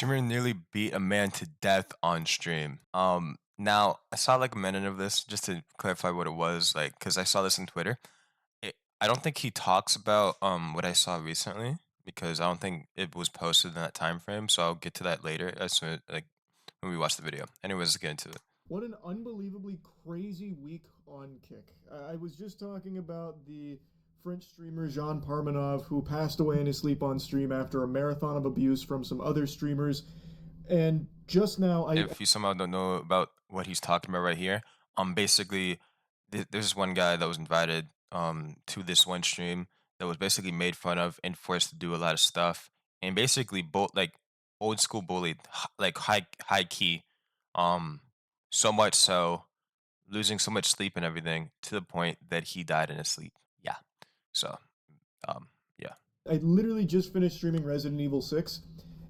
streamer nearly beat a man to death on stream. Now I saw like a minute of this just to clarify what it was, like, because I saw this on Twitter. I don't think he talks about what I saw recently because I don't think it was posted in that time frame. So I'll get to that later as soon like when we watch the video. Anyways, let's get into it. What an unbelievably crazy week on Kick. I was just talking about the French streamer Jean Parmenov, who passed away in his sleep on stream after a marathon of abuse from some other streamers. And just now, If you somehow don't know about what he's talking about right here, basically, there's one guy that was invited to this one stream that was basically made fun of and forced to do a lot of stuff, and basically both like old school bullied, like high key, um, so much so losing so much sleep and everything to the point that he died in his sleep. Yeah. So, yeah. I literally just finished streaming Resident Evil 6,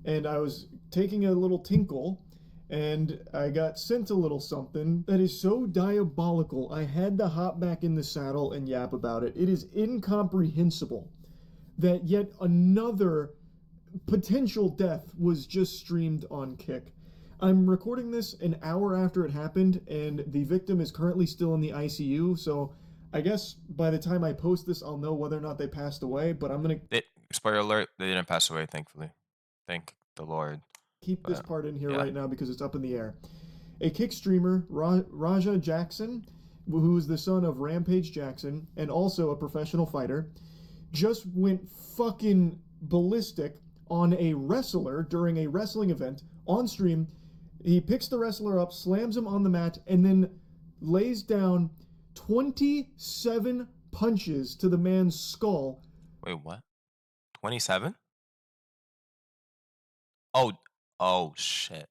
and I was taking a little tinkle, and I got sent a little something that is so diabolical. I had to hop back in the saddle and yap about it. It is incomprehensible that yet another potential death was just streamed on Kick. I'm recording this an hour after it happened, and the victim is currently still in the ICU, so I guess by the time I post this, I'll know whether or not they passed away, but I'm going to Spoiler alert, they didn't pass away, thankfully. Thank the Lord. keep this part in here yeah. right now because it's up in the air. A Kick streamer, Raj Jackson, who is the son of Rampage Jackson and also a professional fighter, just went fucking ballistic on a wrestler during a wrestling event on stream. He picks the wrestler up, slams him on the mat, and then lays down 27 punches to the man's skull. Wait, what? 27? Oh, shit.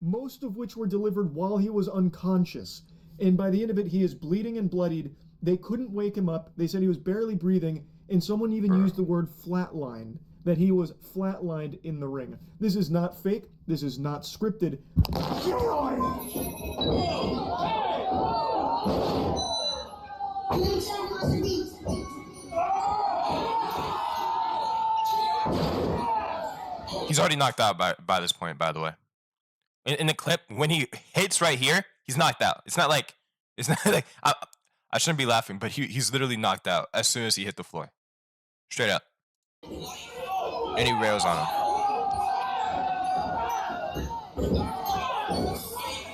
Most of which were delivered while he was unconscious. And by the end of it, he is bleeding and bloodied. They couldn't wake him up. They said he was barely breathing, and someone even used the word flatline, that he was flatlined in the ring. This is not fake. This is not scripted. He's already knocked out by this point, by the way. In the clip, when he hits right here, he's knocked out. It's not like I shouldn't be laughing, but he's literally knocked out as soon as he hit the floor. Straight up. And he rails on him.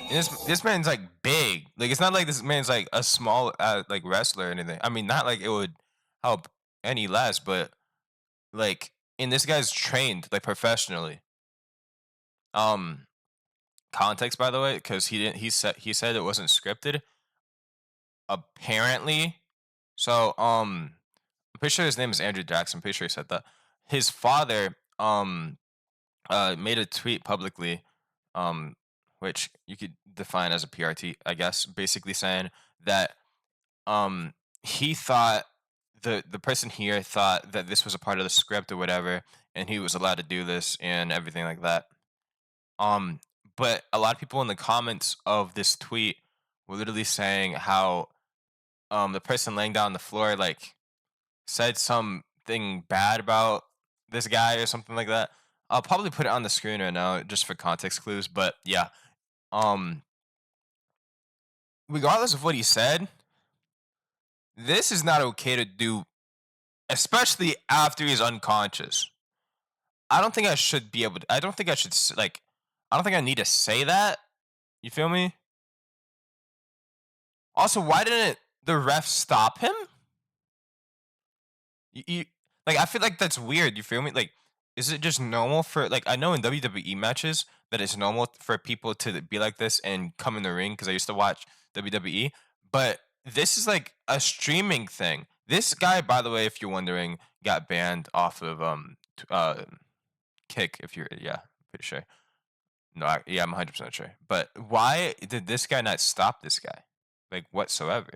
And this man's like big. Like it's not like this man's like a small like wrestler or anything. I mean, not like it would help any less, but like and this guy's trained like professionally. Context by the way, because he said it wasn't scripted. Apparently. So I'm pretty sure his name is Andrew Jackson. I'm pretty sure he said that. His father made a tweet publicly, which you could define as a PRT, I guess, basically saying that he thought the person here thought that this was a part of the script or whatever, and he was allowed to do this and everything like that. But a lot of people in the comments of this tweet were literally saying how the person laying down on the floor like said something bad about this guy or something like that. I'll probably put it on the screen right now just for context clues, but yeah. Regardless of what he said, this is not okay to do, especially after he's unconscious. I don't think I should be able to, I don't think I should like I don't think I need to say that. You feel me? Also, why didn't the ref stop him? You like I feel like that's weird. You feel me? Like, is it just normal for like I know in WWE matches that it's normal for people to be like this and come in the ring because I used to watch WWE, but this is like a streaming thing. This guy, by the way, if you're wondering, got banned off of Kick. If you're pretty sure. No, yeah, I'm 100% sure. But why did this guy not stop this guy, like whatsoever?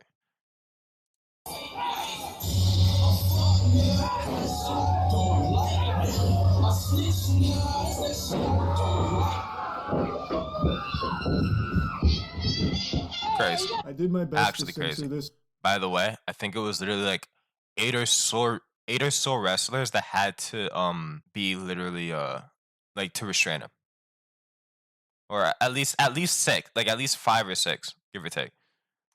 Crazy. I did my best Actually to censor crazy. this. By the way, I think it was literally like eight or so wrestlers that had to be literally like to restrain him. or at least six, like at least 5 or 6, give or take.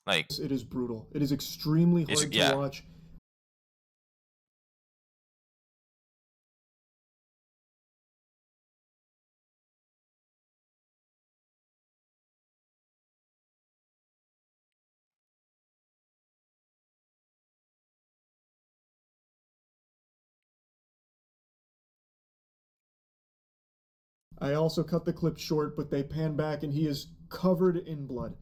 Like, It is brutal. It is extremely it's hard to yeah. watch. I also cut the clip short, but they pan back and he is covered in blood.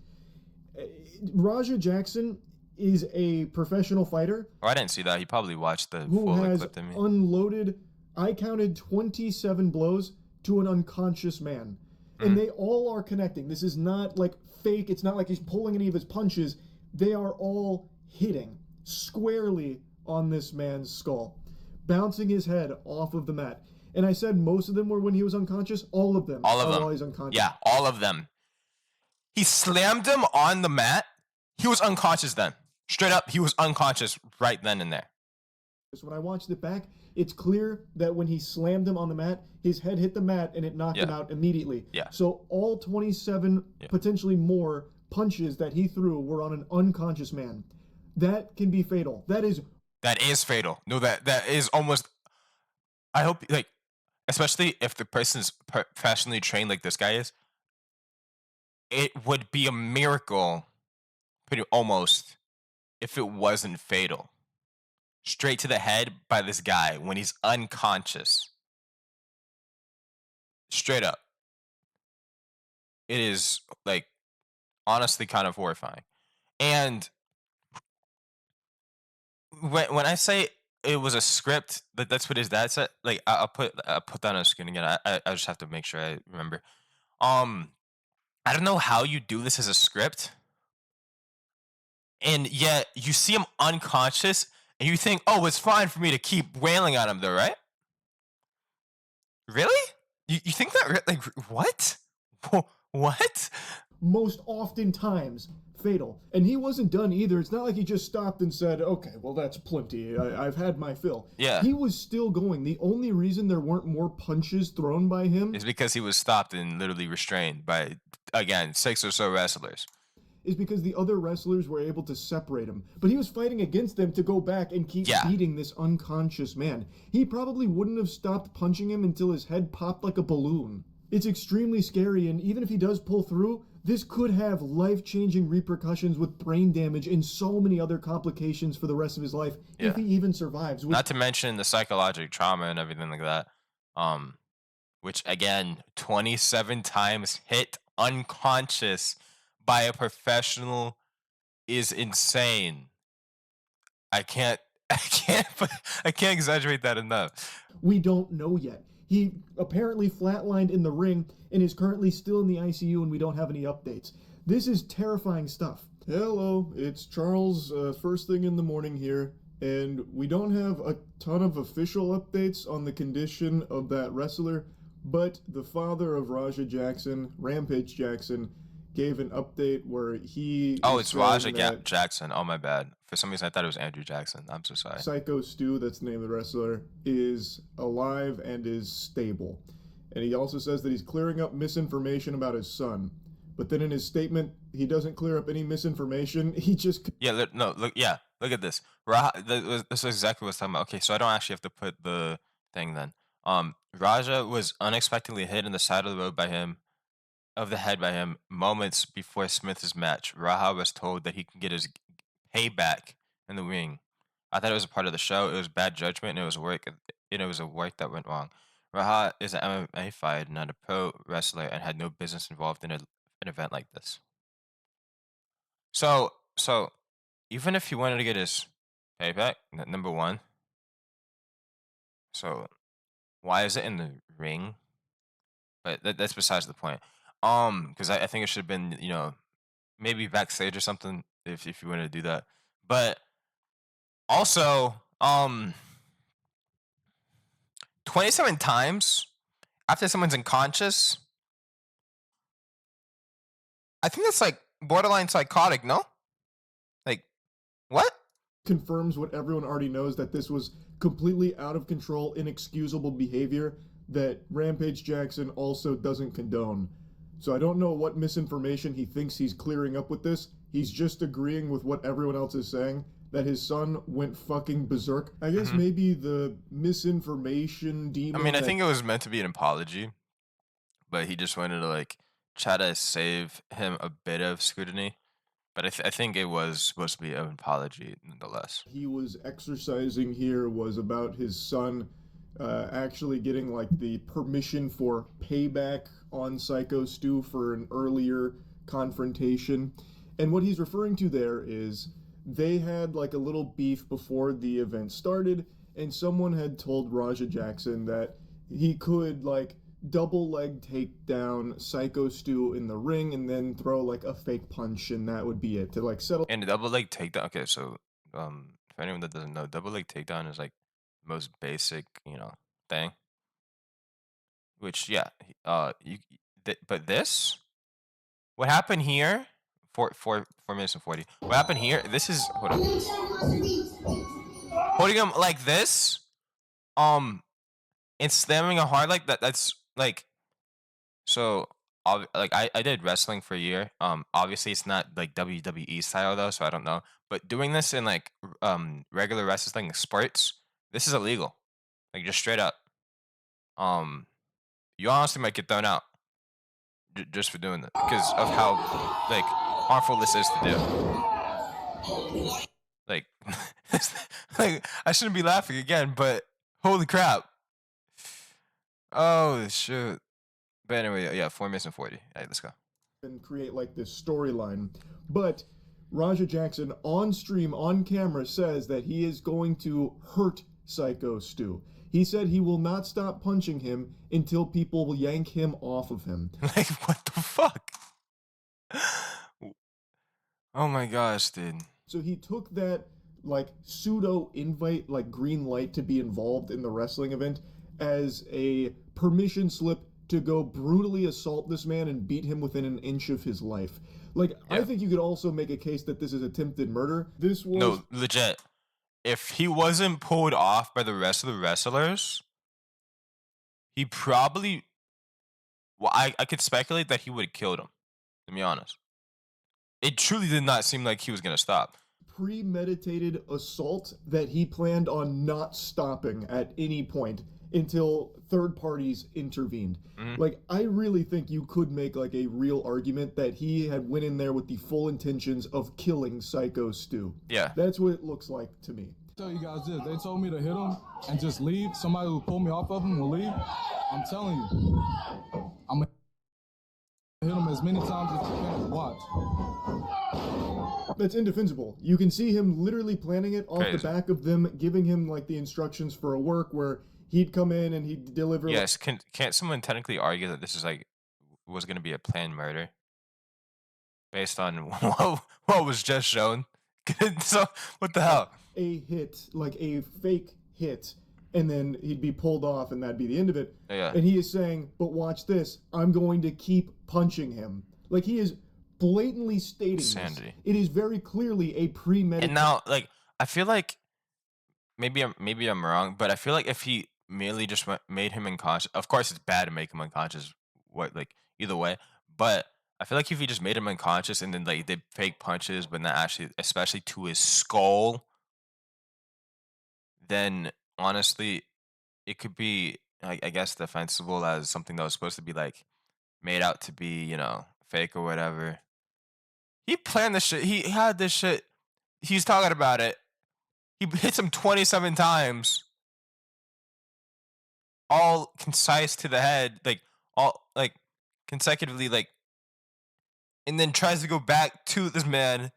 Raja Jackson is a professional fighter Oh, I didn't see that. He probably watched the who full has clip to me. unloaded, I counted 27 blows to an unconscious man. And Mhm. they all are connecting. This is not like fake. It's not like he's pulling any of his punches. They are all hitting squarely on this man's skull, bouncing his head off of the mat. And I said most of them were when he was unconscious. All of them All of are them. while he's unconscious. Yeah, all of them. He slammed him on the mat. He was unconscious then. Straight up, he was unconscious right then and there. When I watched it back, it's clear that when he slammed him on the mat, his head hit the mat and it knocked him Yeah. out immediately. Yeah. So all 27, Yeah. potentially more, punches that he threw were on an unconscious man. That can be fatal. That is fatal. No, that is almost. I hope, like, especially if the person's professionally trained like this guy is, it would be a miracle, pretty almost, if it wasn't fatal. Straight to the head by this guy when he's unconscious. Straight up. It is, like, honestly kind of horrifying. And when I say it was a script, that's what his dad said. Like, I'll put that on the screen again. I just have to make sure I remember. Um, I don't know how you do this as a script, and yet you see him unconscious, and you think, oh, it's fine for me to keep wailing on him, though, right? Really? You think that? Like, what? What? most oftentimes fatal. And he wasn't done either. It's not like he just stopped and said, okay, well, that's plenty. I've had my fill. Yeah. He was still going. The only reason there weren't more punches thrown by him It's because he was stopped and literally restrained by, again, 6 or so wrestlers. is because the other wrestlers were able to separate him. But he was fighting against them to go back and keep beating this unconscious man. He probably wouldn't have stopped punching him until his head popped like a balloon. It's extremely scary, and even if he does pull through, this could have life-changing repercussions with brain damage and so many other complications for the rest of his life if he even survives. Not to mention the psychological trauma and everything like that. Which again, 27 times hit unconscious by a professional is insane. I can't I can't exaggerate that enough. We don't know yet. He apparently flatlined in the ring and is currently still in the ICU, and we don't have any updates. This is terrifying stuff. Hello, it's Charles, first thing in the morning here, and we don't have a ton of official updates on the condition of that wrestler, but the father of Raja Jackson, Rampage Jackson, gave an update where he... Oh, it's Raj Jackson. Oh, my bad. For some reason, I thought it was Andrew Jackson. I'm so sorry. Psycho Stu, that's the name of the wrestler, is alive and is stable. And he also says that he's clearing up misinformation about his son. But then in his statement, he doesn't clear up any misinformation. He just... Yeah, look at this. This is exactly what I was talking about. Okay, so I don't actually have to put the thing then. Raja was unexpectedly hit in the side of the road by him, of the head by him, moments before Smith's match. Raha was told that he can get his payback in the ring. I thought it was a part of the show. It was bad judgment, and it was work. And it was a work that went wrong. Raha is an MMA fighter, not a pro wrestler, and had no business involved in an event like this. So even if he wanted to get his payback, number one. So why is it in the ring? But that's besides the point. Because I think it should have been, maybe backstage or something if you wanted to do that. But also, 27 times after someone's unconscious, I think that's like borderline psychotic, no? Like, what? confirms what everyone already knows, that this was completely out of control, inexcusable behavior that Rampage Jackson also doesn't condone. So I don't know what misinformation he thinks he's clearing up with this. He's just agreeing with what everyone else is saying, that his son went fucking berserk. I guess Hmm. maybe the misinformation I mean, demon I that think it was meant to be an apology, but he just wanted to like try to save him a bit of scrutiny. But I think it was supposed to be an apology nonetheless. he was exercising here was about his son actually getting like the permission for payback on Psycho Stu for an earlier confrontation. And what he's referring to there is they had like a little beef before the event started, and someone had told Raja Jackson that he could like double leg take down Psycho Stu in the ring and then throw like a fake punch, and that would be it to like settle. And the double leg takedown. Okay, so for anyone that doesn't know, double leg takedown is like the most basic, thing. Which yeah, but this, what happened here? 4 minutes and 40. What happened here? This is hold on. Holding him like this, um, and slamming a hard like that. That's like so. Like I did wrestling for a year. Obviously it's not like WWE style though, so I don't know. But doing this in like regular wrestling sports, this is illegal. Like just straight up. Um, you honestly might get thrown out just for doing that because of how like harmful this is to do. Like, like I shouldn't be laughing again, but holy crap! Oh shoot! But anyway, yeah, 4 minutes and 40. Hey, let's go. And create like this storyline. But Raja Jackson on stream, on camera, says that he is going to hurt Psycho Stu. He said he will not stop punching him until people will yank him off of him. Like, what the fuck? Oh my gosh, dude. So he took that like pseudo invite, like green light to be involved in the wrestling event as a permission slip to go brutally assault this man and beat him within an inch of his life. Like, I Yeah. think you could also make a case that this is attempted murder. This was No, legit. If he wasn't pulled off by the rest of the wrestlers, he probably. Well, I could speculate that he would have killed him. To be honest, it truly did not seem like he was gonna stop. premeditated assault that he planned on not stopping at any point until third parties intervened. Mhm. Like, I really think you could make like a real argument that he had went in there with the full intentions of killing Psycho Stu. Yeah. That's what it looks like to me. Tell you guys this, they told me to hit him and just leave. Somebody who pull me off of him will leave. I'm telling you, I'm gonna hit him as many times as you can. Watch. That's indefensible. You can see him literally planning it off Crazy. the back of them giving him like the instructions for a work where he'd come in and he'd deliver. Yes. Can't someone technically argue that this is like was gonna be a planned murder based on what was just shown? So what the hell? A hit, like a fake hit, and then he'd be pulled off and that'd be the end of it. Yeah. And he is saying, but watch this, I'm going to keep punching him. Like, he is blatantly stating Insanity. this. It is very clearly a premeditated. And now, like, I feel like maybe I'm wrong, but I feel like if he merely just made him unconscious, of course it's bad to make him unconscious. What like either way, but I feel like if he just made him unconscious and then like did fake punches, but not actually, especially to his skull, then honestly, it could be I guess defensible as something that was supposed to be like made out to be fake or whatever. He planned this shit. He had this shit. He's talking about it. He hits him 27 times, all concise to the head, like all like consecutively, like, and then tries to go back to this man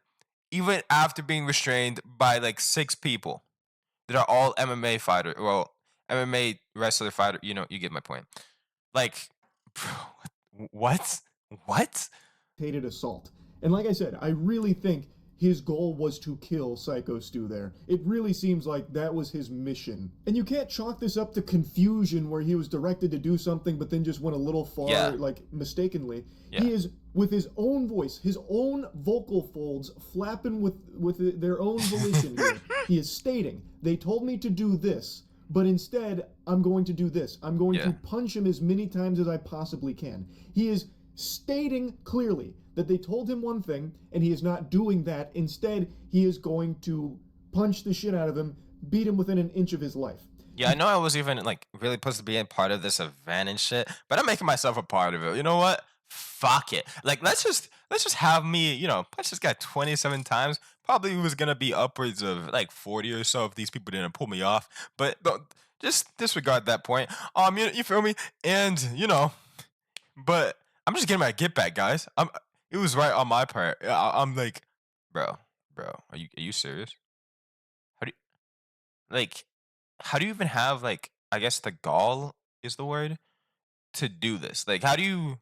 even after being restrained by like 6 people that are all MMA fighter, well, MMA wrestler fighter. You get my point. Like, bro, what? assault. And like I said, I really think his goal was to kill Psycho Stu there. It really seems like that was his mission. And you can't chalk this up to confusion where he was directed to do something but then just went a little far, Yeah. like mistakenly. Yeah. He is, with his own voice, his own vocal folds flapping with their own volition here. He is stating, they told me to do this, but instead, I'm going to do this. I'm going Yeah. to punch him as many times as I possibly can. He is stating clearly that they told him one thing and he is not doing that. Instead, he is going to punch the shit out of him, beat him within an inch of his life. Yeah, I know I was even like really supposed to be a part of this event and shit, but I'm making myself a part of it. You know what? Fuck it. Like let's just have me, punch this guy 27 times. Probably was gonna be upwards of like 40 or so if these people didn't pull me off. But just disregard that point. You feel me? And but I'm just getting my get back, guys. It was right on my part. I'm like, bro, are you serious? How do like how do you even have like I guess the gall is the word to do this? Like how do you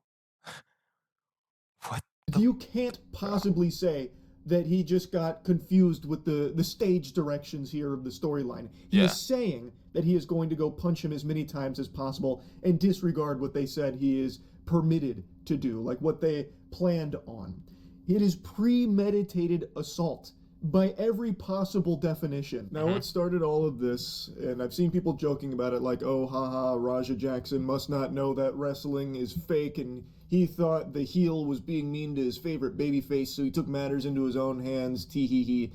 what the You can't possibly say that he just got confused with the stage directions here of the storyline. He yeah. is saying that he is going to go punch him as many times as possible and disregard what they said he is permitted to do, like what they planned on. It is premeditated assault by every possible definition. Now, what started all of this, and I've seen people joking about it like, oh, haha, Raja Jackson must not know that wrestling is fake, and he thought the heel was being mean to his favorite babyface, so he took matters into his own hands, tee-hee-hee.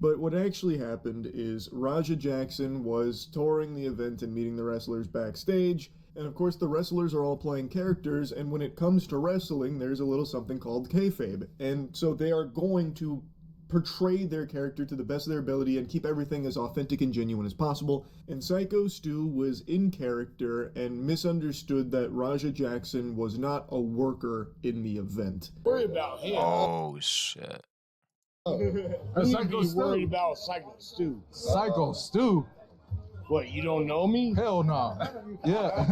But what actually happened is Raja Jackson was touring the event and meeting the wrestlers backstage, and of course the wrestlers are all playing characters, and when it comes to wrestling, there's a little something called kayfabe. And so they are going to portray their character to the best of their ability and keep everything as authentic and genuine as possible. And Psycho Stu was in character and misunderstood that Raja Jackson was not a worker in the event. Worry about him. Oh shit. You need to be worried about Psycho Stu. Psycho Stu? What, you don't know me? Hell no. Yeah.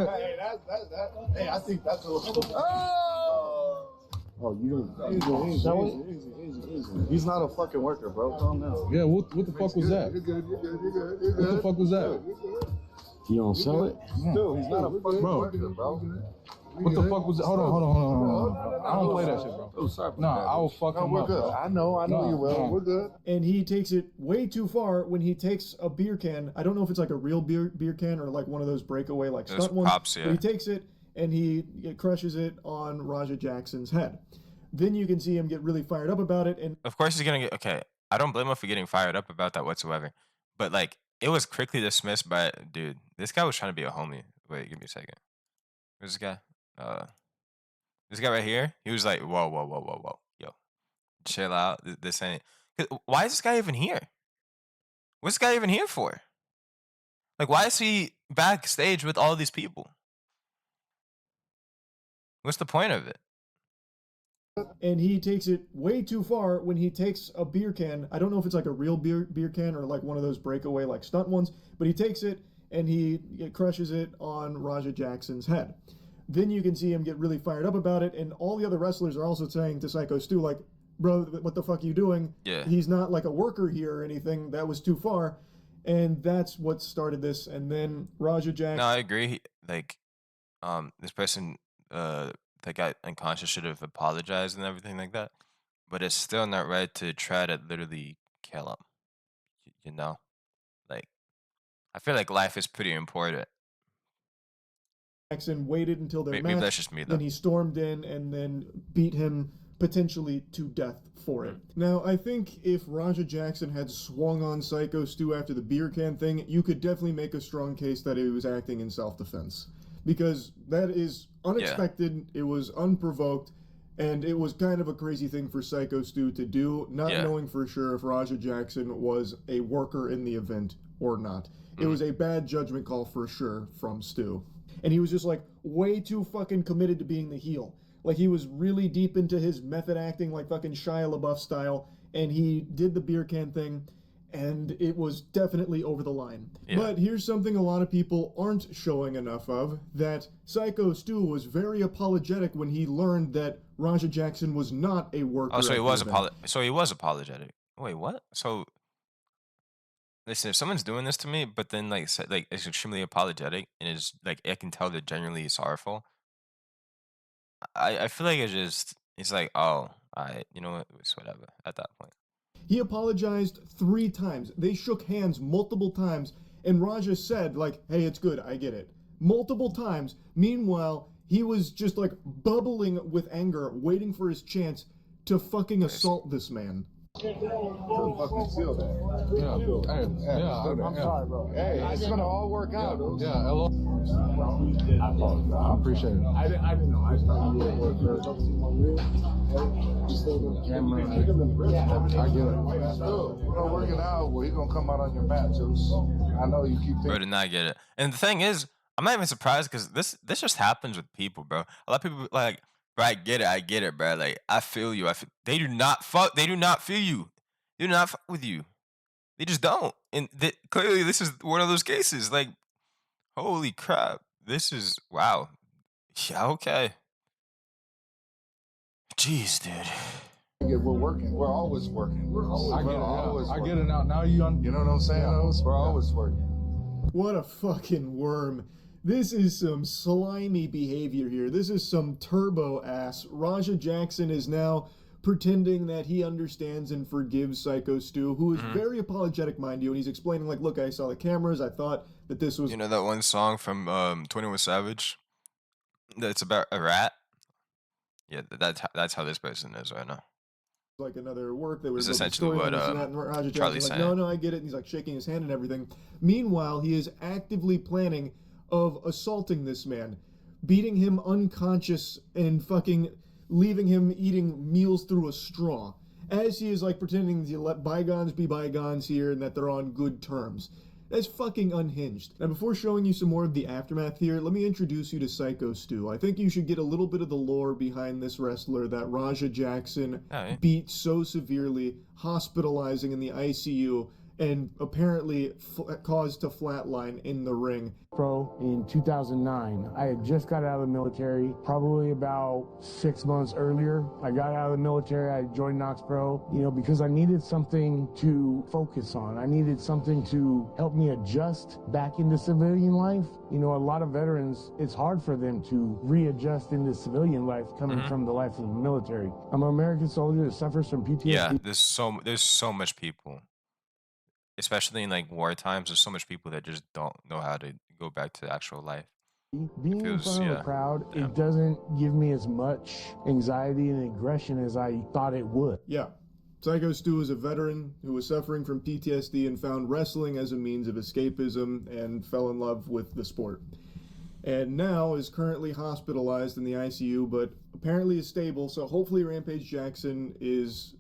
Hey, I think that's a little... Oh, you don't sell it? Easy. He's not a fucking worker, bro. Calm down. Yeah, what the fuck was that? What the fuck was that? You don't sell it? Dude, he's not a fucking Bro. worker, bro. What the fuck was that? Hold on. I don't play that shit, bro. Oh, sorry. Nah, I will fuck No, him we're up, good. bro. I know No, you will. no. We're good. And he takes it way too far when he takes a beer can. I don't know if it's like a real beer can or like one of those breakaway like Those stunt ones. pops, yeah. But he takes it and he crushes it on Raja Jackson's head. Then you can see him get really fired up about it, and Of course he's gonna get okay. I don't blame him for getting fired up about that whatsoever. But like it was quickly dismissed by dude, this guy was trying to be a homie. Wait, give me a second. Where's this guy? This guy right here, he was like, whoa. Yo, chill out. This ain't 'cause why is this guy even here? What's this guy even here for? Like, why is he backstage with all these people? What's the point of it? he takes it way too far when he takes a beer can. I don't know if it's like a real beer can or like one of those breakaway like stunt ones, but he takes it and he crushes it on Raja Jackson's head. Then you can see him get really fired up about it, and all the other wrestlers are also saying to Psycho Stu, like, bro, what the fuck are you doing? Yeah. He's not like a worker here or anything. That was too far. And that's what started this. And then Raja Jackson... No, I agree. This person, that got unconscious should have apologized and everything like that. But it's still not right to try to literally kill him. You know? Like, I feel like life is pretty important. Jackson waited until their Maybe match, that's just me, though. then he stormed in and then beat him potentially to death for it. Now, I think if Raja Jackson had swung on Psycho Stu after the beer can thing, you could definitely make a strong case that he was acting in self-defense. Because that is unexpected, it was unprovoked, and it was kind of a crazy thing for Psycho Stu to do, not knowing for sure if Raja Jackson was a worker in the event or not. It was a bad judgment call for sure from Stu. And he was just like way too fucking committed to being the heel. Like he was really deep into his method acting like fucking Shia LaBeouf style, and he did the beer can thing, and it was definitely over the line. Yeah. But here's something a lot of people aren't showing enough of, that Psycho Stu was very apologetic when he learned that Raja Jackson was not a worker. Oh, so he was event. apologetic. Wait, what? So listen, if someone's doing this to me, but then like is extremely apologetic and is like I can tell they're genuinely sorrowful, I feel like it's like, oh, you know what, it's whatever at that point. He apologized 3 times. They shook hands multiple times, and Raja said, like, hey, it's good, I get it. Multiple times. Meanwhile, He was just like bubbling with anger, waiting for his chance to fucking assault this man. Couldn't fucking feel that. Yeah. Hey, yeah. I'm sorry, bro. Hey, it's gonna all work out. Yeah. Hello. I appreciate it. I didn't know. I started doing work. Camera. I get it. We're gonna work it out. Well, he's gonna come out on your mat, Juice. I know you keep Bro thinking. did not get it. And the thing is, I'm not even surprised because this just happens with people, bro. A lot of people like, bro, I get it, bro. Like, I feel you. They do not feel you. They do not fuck with you. They just don't. And clearly, this is one of those cases. Like, holy crap. This is, wow. Yeah, okay. Jeez, dude. We're working. We're always working. I get it. Always I working. get it now. Now you You know what I'm saying? We're always working. What a fucking worm. This is some slimy behavior here. This is some turbo ass. Raj Jackson is now pretending that he understands and forgives Psycho Stu, who is very apologetic, mind you, and he's explaining like, look, I saw the cameras, I thought that this was... You know that one song from 21 Savage? That's about a rat? Yeah, that's how this person is right now. like another work that was It's essentially what Charlie's like, saying. no, I get it. And he's like shaking his hand and everything. Meanwhile, he is actively planning of assaulting this man, beating him unconscious and fucking leaving him eating meals through a straw, as he is like pretending to let bygones be bygones here and that they're on good terms. That's fucking unhinged. Now, before showing you some more of the aftermath here, let me introduce you to Psycho Stu. I think you should get a little bit of the lore behind this wrestler that Raj Jackson beat so severely, hospitalizing in the ICU, and apparently caused to flatline in the ring. Pro in 2009. I had just got out of the military, probably about 6 months earlier. I got out of the military, I joined Knox Pro, because I needed something to focus on. I needed something to help me adjust back into civilian life. A lot of veterans, it's hard for them to readjust into civilian life coming from the life of the military. I'm an American soldier that suffers from PTSD. Yeah, there's so much people, especially in like war times. There's so much people that just don't know how to go back to actual life. Being in front of a crowd, it doesn't give me as much anxiety and aggression as I thought it would. Yeah. Psycho Stu is a veteran who was suffering from PTSD and found wrestling as a means of escapism and fell in love with the sport. And now is currently hospitalized in the ICU, but apparently is stable, so hopefully Rampage Jackson is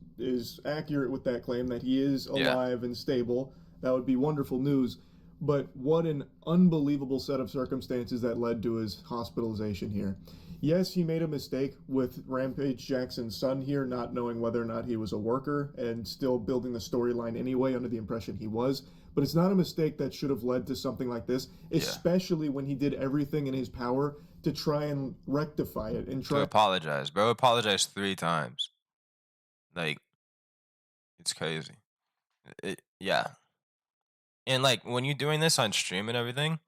accurate with that claim that he is alive and stable. That would be wonderful news. But what an unbelievable set of circumstances that led to his hospitalization here. Yes, he made a mistake with Rampage Jackson's son here, not knowing whether or not he was a worker and still building the storyline anyway under the impression he was. But it's not a mistake that should have led to something like this, especially when he did everything in his power to try and rectify it and try to apologize. Bro apologized 3 times. Like, it's crazy. Yeah. And like when you're doing this on stream and everything,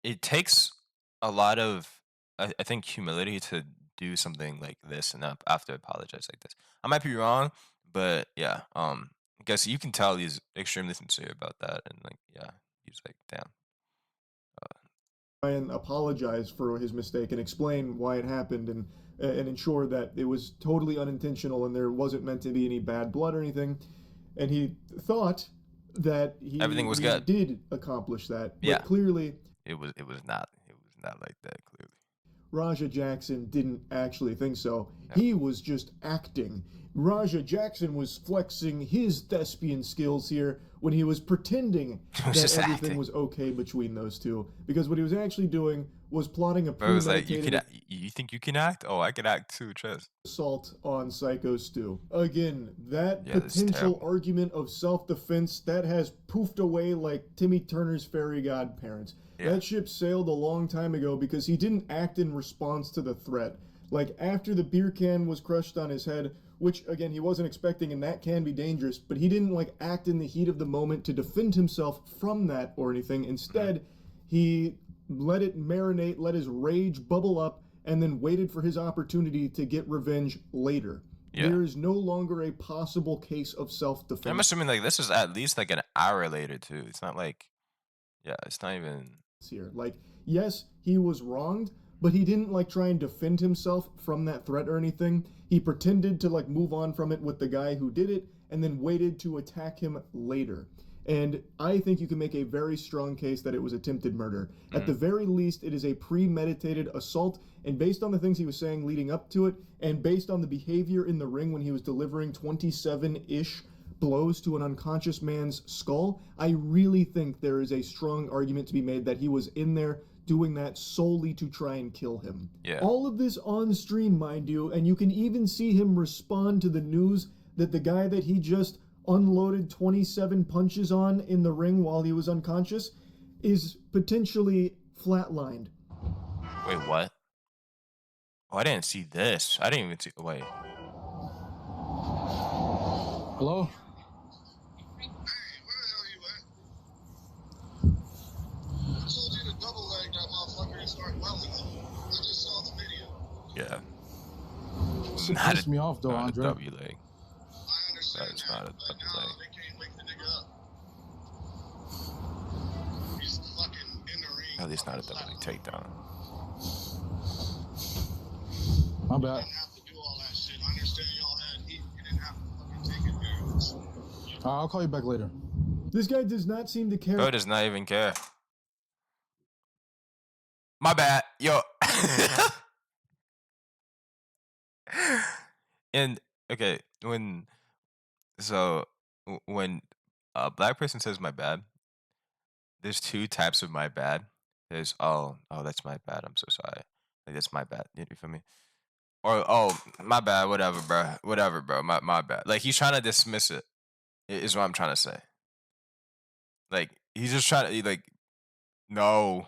it takes a lot of I think humility to do something like this and after apologize like this. I might be wrong, but yeah, I guess you can tell he's extremely sincere about that, and like he's like, damn. And apologize for his mistake and explain why it happened and ensure that it was totally unintentional and there wasn't meant to be any bad blood or anything. And he thought that Everything was good. Did accomplish that. But clearly it was not like that, clearly. Raja Jackson didn't actually think so. He was just acting. Raja Jackson was flexing his thespian skills here when he was pretending that everything was okay between those two. Because what he was actually doing was plotting a premeditated... you think you can act? Oh, I can act too, trust. Assault on Psycho Stu. Again, that potential argument of self-defense, that has poofed away like Timmy Turner's fairy godparents. That ship sailed a long time ago because he didn't act in response to the threat. Like, after the beer can was crushed on his head, which, again, he wasn't expecting, and that can be dangerous, but he didn't, like, act in the heat of the moment to defend himself from that or anything. Instead, he let it marinate, let his rage bubble up, and then waited for his opportunity to get revenge later. There is no longer a possible case of self-defense. I'm assuming, like, this is at least, like, an hour later, too. It's not like... Yeah, it's not even... here. Like, yes, he was wronged, but he didn't like try and defend himself from that threat or anything. He pretended to like move on from it with the guy who did it and then waited to attack him later. And I think you can make a very strong case that it was attempted murder. At the very least, it is a premeditated assault, and based on the things he was saying leading up to it, and based on the behavior in the ring when he was delivering 27-ish blows to an unconscious man's skull, I really think there is a strong argument to be made that he was in there doing that solely to try and kill him. Yeah. All of this on stream, mind you, and you can even see him respond to the news that the guy that he just unloaded 27 punches on in the ring while he was unconscious is potentially flatlined. Wait, what? Oh, I didn't see this. I didn't even see. Wait. Hello? Hey, where the hell you at? I told you to double leg that motherfucker and start welding him. I just saw the video. Yeah. Shit Not pissed me off though, not a Andre. W leg. I understand That is that, not a but double now leg. they can't wake the nigga up. He's fucking in the ring. At least not a fucking double leg flat. takedown. My You bad. didn't have to do all that shit. I understand y'all had heat. You didn't have to fucking take advantage. I'll call you back later. This guy does not seem to care. Bro does not even care. My bad. Yo. And okay, when a black person says my bad, there's two types of my bad. There's that's my bad. I'm so sorry. Like that's my bad. You feel me? Or my bad. Whatever, bro. Whatever, bro. My bad. Like he's trying to dismiss it. Is what I'm trying to say. Like he's just trying to like, no,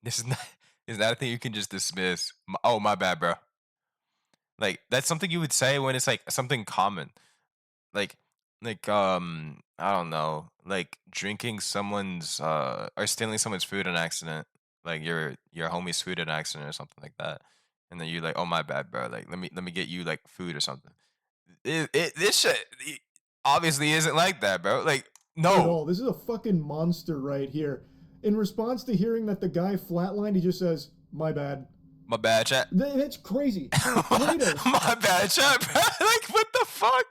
this is not. Is that a thing you can just dismiss? Oh, my bad, bro. Like that's something you would say when it's like something common. Like I don't know, like drinking someone's or stealing someone's food in an accident, like your homie's food in an accident or something like that, and then you're like, oh my bad, bro, like let me get you like food or something. This shit obviously isn't like that, bro. Like At no, all. This is a fucking monster right here. In response to hearing that the guy flatlined, he just says, "My bad." my bad, chat. That's crazy. Kratos My bad, chat, bro. Like what the fuck?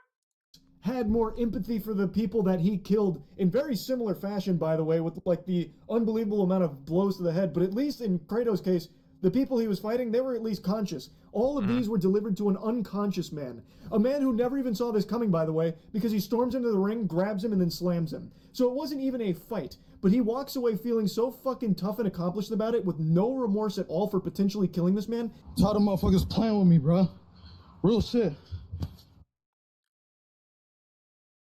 had more empathy for the people that he killed in very similar fashion, by the way, with like the unbelievable amount of blows to the head. But at least in Kratos' case, the people he was fighting, they were at least conscious. All of these were delivered to an unconscious man. A man who never even saw this coming, by the way, because he storms into the ring, grabs him, and then slams him. So it wasn't even a fight. But he walks away feeling so fucking tough and accomplished about it with no remorse at all for potentially killing this man. Tired of motherfuckers playing with me, bro. Real shit.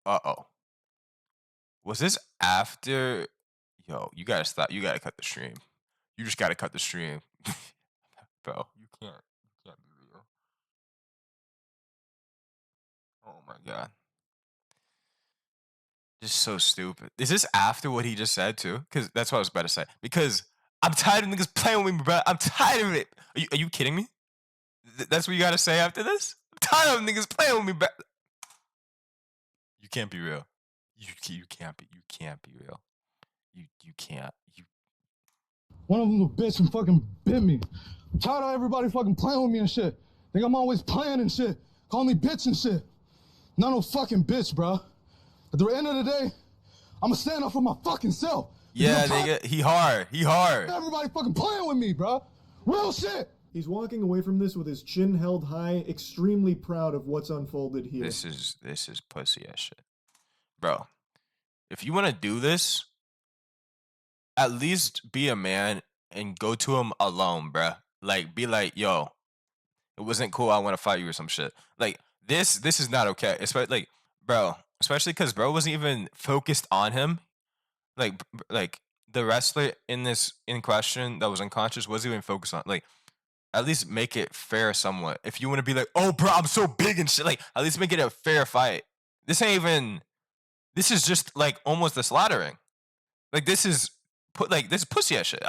Uh-oh. Was this after? Yo, you gotta stop. You gotta cut the stream. You just gotta cut the stream. Bro, you can't be real. Oh my god. This is so stupid. Is this after what he just said too? Because that's what I was about to say. Because I'm tired of niggas playing with me, bro. I'm tired of it. Are you kidding me? That's what you gotta say after this? I'm tired of niggas playing with me, bro. You can't be real. You can't be real. You can't. One of them a bitch and fucking bit me. I'm tired of everybody fucking playing with me and shit. Think I'm always playing and shit. Call me bitch and shit. Not no fucking bitch, bro. At the end of the day, I'ma stand up for my fucking self. Yeah, nigga, he hard. Everybody fucking playing with me, bro. Real shit. He's walking away from this with his chin held high, extremely proud of what's unfolded here. This is pussy ass shit. Bro, if you want to do this, at least be a man and go to him alone, bruh. Like, be like, yo, it wasn't cool. I want to fight you or some shit. Like, this is not okay. Especially, like, bro, especially because bro wasn't even focused on him. Like the wrestler in question that was unconscious wasn't even focused on. Like, at least make it fair somewhat. If you want to be like, oh, bro, I'm so big and shit. Like, at least make it a fair fight. This ain't even. This is just like almost the slaughtering. Like this is pussy ass shit.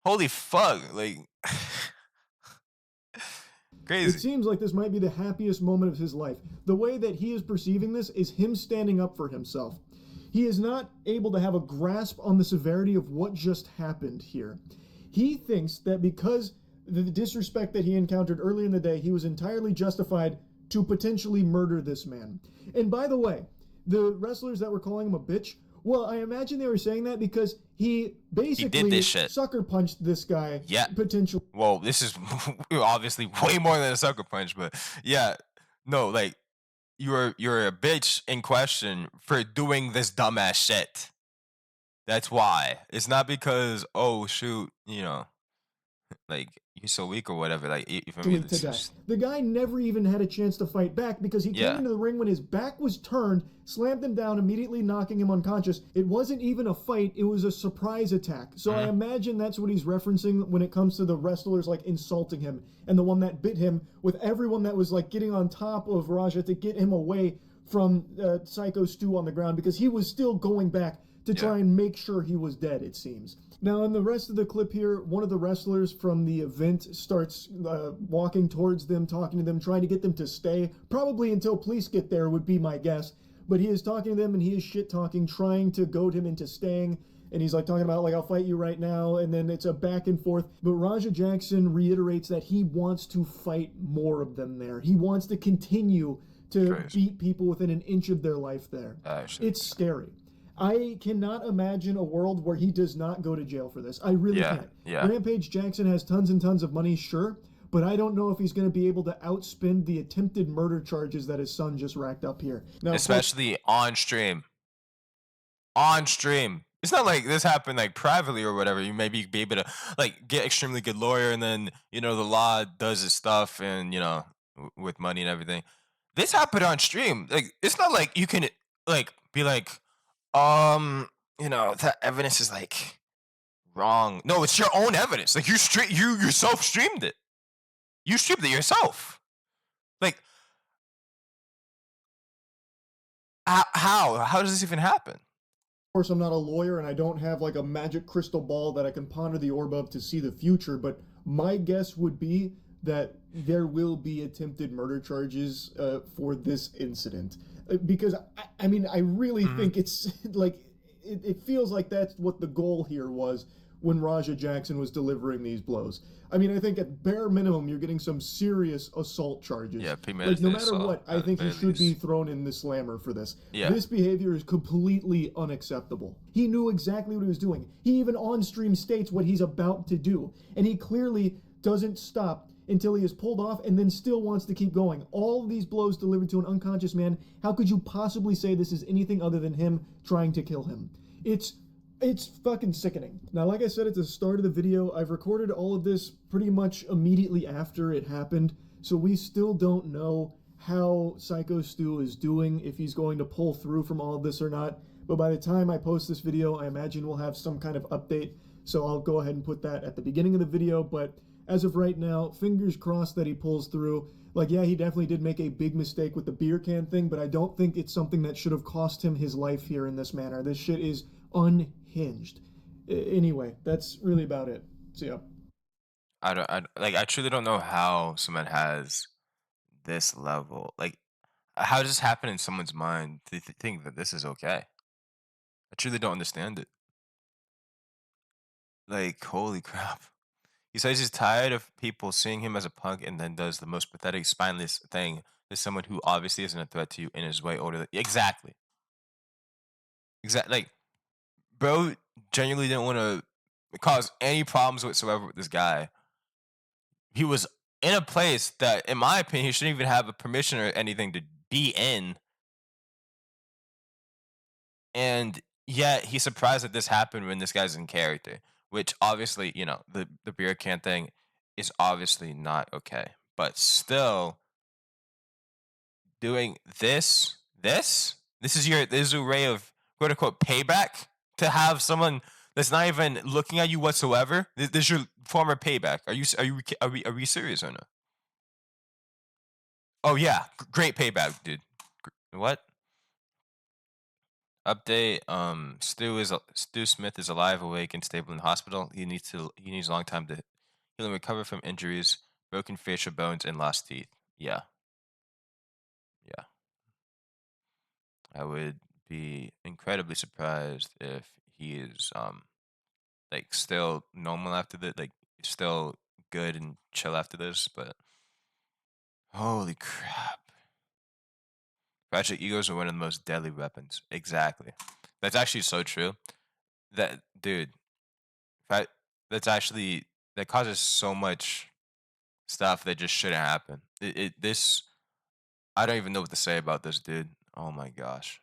Holy fuck, like crazy. It seems like this might be the happiest moment of his life. The way that he is perceiving this is him standing up for himself. He is not able to have a grasp on the severity of what just happened here. He thinks that because the disrespect that he encountered earlier in the day, he was entirely justified to potentially murder this man. And by the way, the wrestlers that were calling him a bitch, well, I imagine they were saying that because he basically this shit. sucker punched this guy. Yeah. Potentially. Well, this is obviously way more than a sucker punch, but yeah, no, like you're a bitch in question for doing this dumbass shit. That's why. It's not because, oh shoot, you know, like you're so weak or whatever. Like for me, it's just, The guy never even had a chance to fight back because he came into the ring when his back was turned, slammed him down, immediately knocking him unconscious. It wasn't even a fight, it was a surprise attack. So I imagine that's what he's referencing when it comes to the wrestlers like insulting him, and the one that bit him, with everyone that was like getting on top of Raja to get him away from Psycho Stu on the ground, because he was still going back to try and make sure he was dead, it seems. Now, in the rest of the clip here, one of the wrestlers from the event starts walking towards them, talking to them, trying to get them to stay, probably until police get there would be my guess. But he is talking to them, and he is shit-talking, trying to goad him into staying. And he's like talking about, like, I'll fight you right now, and then it's a back and forth. But Raj Jackson reiterates that he wants to fight more of them there. He wants to continue to beat people within an inch of their life there. It's scary. I cannot imagine a world where he does not go to jail for this. I really can't. Rampage Jackson has tons and tons of money, sure, but I don't know if he's going to be able to outspend the attempted murder charges that his son just racked up here. Now, especially on stream. On stream. It's not like this happened like privately or whatever. You maybe be able to like get extremely good lawyer, and then, you know, the law does its stuff, and, you know, with money and everything. This happened on stream. Like, it's not like you can like be like, you know, that evidence is like wrong. No, it's your own evidence. Like, you yourself streamed it. You streamed it yourself. Like, how does this even happen? Of course, I'm not a lawyer, and I don't have like a magic crystal ball that I can ponder the orb of to see the future, but my guess would be that there will be attempted murder charges for this incident. Because, I mean, I really think it's like, it feels like that's what the goal here was when Raja Jackson was delivering these blows. I mean, I think at bare minimum, you're getting some serious assault charges. Yeah, like, no matter what, I think he should be thrown in the slammer for this. Yeah. This behavior is completely unacceptable. He knew exactly what he was doing. He even on stream states what he's about to do. And he clearly doesn't stop until he is pulled off, and then still wants to keep going. All of these blows delivered to an unconscious man. How could you possibly say this is anything other than him trying to kill him? It's fucking sickening. Now, like I said at the start of the video, I've recorded all of this pretty much immediately after it happened, so we still don't know how Psycho Stu is doing, if he's going to pull through from all of this or not. But by the time I post this video, I imagine we'll have some kind of update, so I'll go ahead and put that at the beginning of the video. But as of right now, fingers crossed that he pulls through. Like, yeah, he definitely did make a big mistake with the beer can thing, but I don't think it's something that should have cost him his life here in this manner. This shit is unhinged. Anyway, that's really about it. See ya. I truly don't know how someone has this level. Like, how does this happen in someone's mind to think that this is okay? I truly don't understand it. Like, holy crap. He says he's tired of people seeing him as a punk, and then does the most pathetic, spineless thing to someone who obviously isn't a threat to you and is way older than. Exactly. Like, bro genuinely didn't want to cause any problems whatsoever with this guy. He was in a place that, in my opinion, he shouldn't even have a permission or anything to be in. And yet he's surprised that this happened when this guy's in character, which obviously, you know, the beer can thing is obviously not okay. But still, doing this is your way of quote unquote payback, to have someone that's not even looking at you whatsoever. This is your former payback. Are we serious or not? Oh yeah, great payback, dude. What? Update. Stu Smith is alive, awake, and stable in the hospital. He needs a long time to heal and recover from injuries, broken facial bones, and lost teeth. Yeah. I would be incredibly surprised if he is like still normal after that, like still good and chill after this. But holy crap, fragile egos are one of the most deadly weapons. Exactly, that's actually so true. That dude, that that's actually that causes so much stuff that just shouldn't happen. This I don't even know what to say about this dude. Oh my gosh.